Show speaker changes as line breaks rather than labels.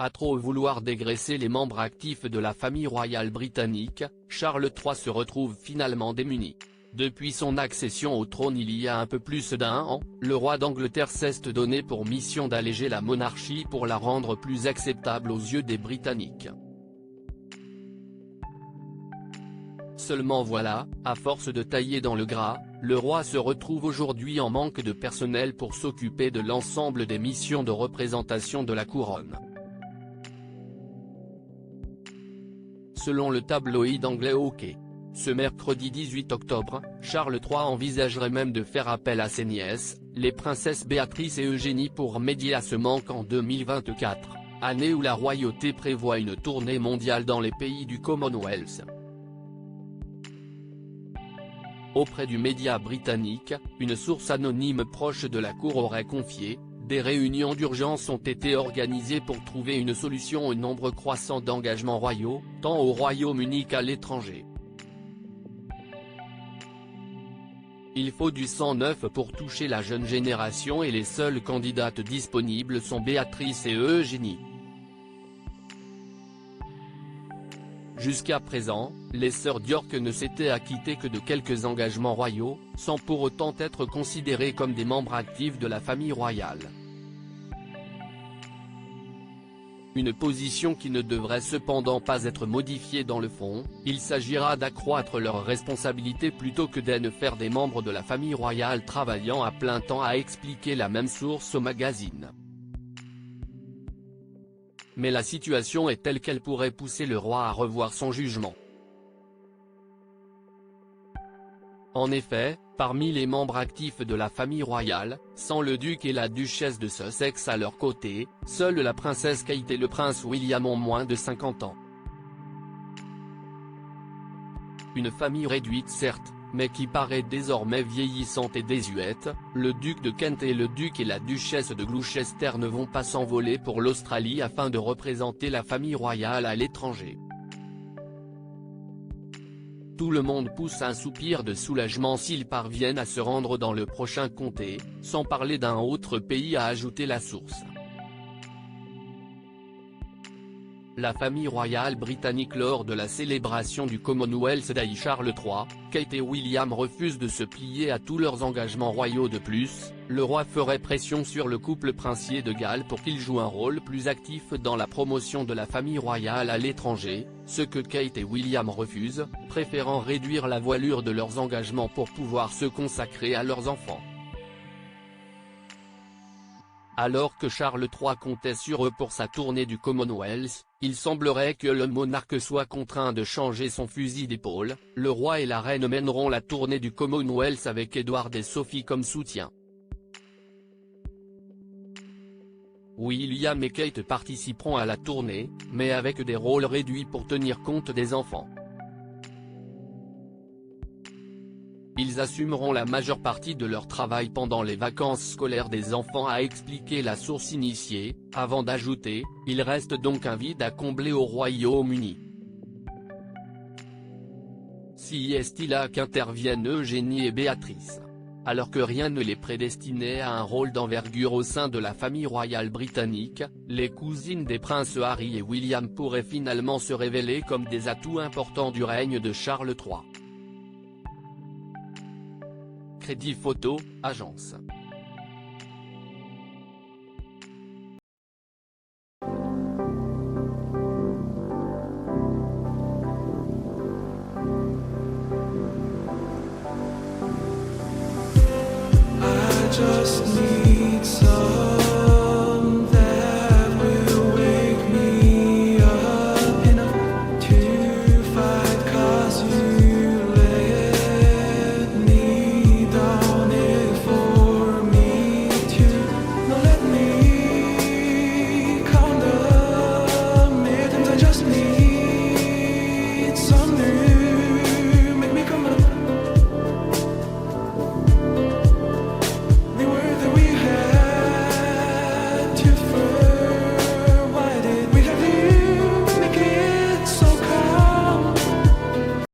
À trop vouloir dégraisser les membres actifs de la famille royale britannique, Charles III se retrouve finalement démuni. Depuis son accession au trône il y a un peu plus d'un an, le roi d'Angleterre s'est donné pour mission d'alléger la monarchie pour la rendre plus acceptable aux yeux des Britanniques. Seulement voilà, à force de tailler dans le gras, le roi se retrouve aujourd'hui en manque de personnel pour s'occuper de l'ensemble des missions de représentation de la couronne. Selon le tabloïd anglais OK. Ce mercredi 18 octobre, Charles III envisagerait même de faire appel à ses nièces, les princesses Béatrice et Eugénie pour remédier à ce manque en 2024, année où la royauté prévoit une tournée mondiale dans les pays du Commonwealth. Auprès du média britannique, une source anonyme proche de la cour aurait confié: des réunions d'urgence ont été organisées pour trouver une solution au nombre croissant d'engagements royaux, tant au Royaume-Uni qu'à l'étranger. Il faut du sang neuf pour toucher la jeune génération et les seules candidates disponibles sont Béatrice et Eugénie. Jusqu'à présent, les sœurs d'York ne s'étaient acquittées que de quelques engagements royaux, sans pour autant être considérées comme des membres actifs de la famille royale. Une position qui ne devrait cependant pas être modifiée dans le fond, il s'agira d'accroître leurs responsabilités plutôt que d'en faire des membres de la famille royale travaillant à plein temps, a expliqué la même source au magazine. Mais la situation est telle qu'elle pourrait pousser le roi à revoir son jugement. En effet, parmi les membres actifs de la famille royale, sans le duc et la duchesse de Sussex à leur côté, seule la princesse Kate et le prince William ont moins de 50 ans. Une famille réduite certes, mais qui paraît désormais vieillissante et désuète. Le duc de Kent et le duc et la duchesse de Gloucester ne vont pas s'envoler pour l'Australie afin de représenter la famille royale à l'étranger. Tout le monde pousse un soupir de soulagement s'ils parviennent à se rendre dans le prochain comté, sans parler d'un autre pays, a ajouté la source. La famille royale britannique lors de la célébration du Commonwealth Day. Charles III, Kate et William refusent de se plier à tous leurs engagements royaux. De plus, le roi ferait pression sur le couple princier de Galles pour qu'il joue un rôle plus actif dans la promotion de la famille royale à l'étranger, ce que Kate et William refusent, préférant réduire la voilure de leurs engagements pour pouvoir se consacrer à leurs enfants. Alors que Charles III comptait sur eux pour sa tournée du Commonwealth, il semblerait que le monarque soit contraint de changer son fusil d'épaule. Le roi et la reine mèneront la tournée du Commonwealth avec Edward et Sophie comme soutien. William et Kate participeront à la tournée, mais avec des rôles réduits pour tenir compte des enfants. Ils assumeront la majeure partie de leur travail pendant les vacances scolaires des enfants, a expliqué la source initiée, avant d'ajouter: il reste donc un vide à combler au Royaume-Uni. Si est-il là qu'interviennent Eugénie et Béatrice. Alors que rien ne les prédestinait à un rôle d'envergure au sein de la famille royale britannique, les cousines des princes Harry et William pourraient finalement se révéler comme des atouts importants du règne de Charles III. Crédit photo, agence.
I just need some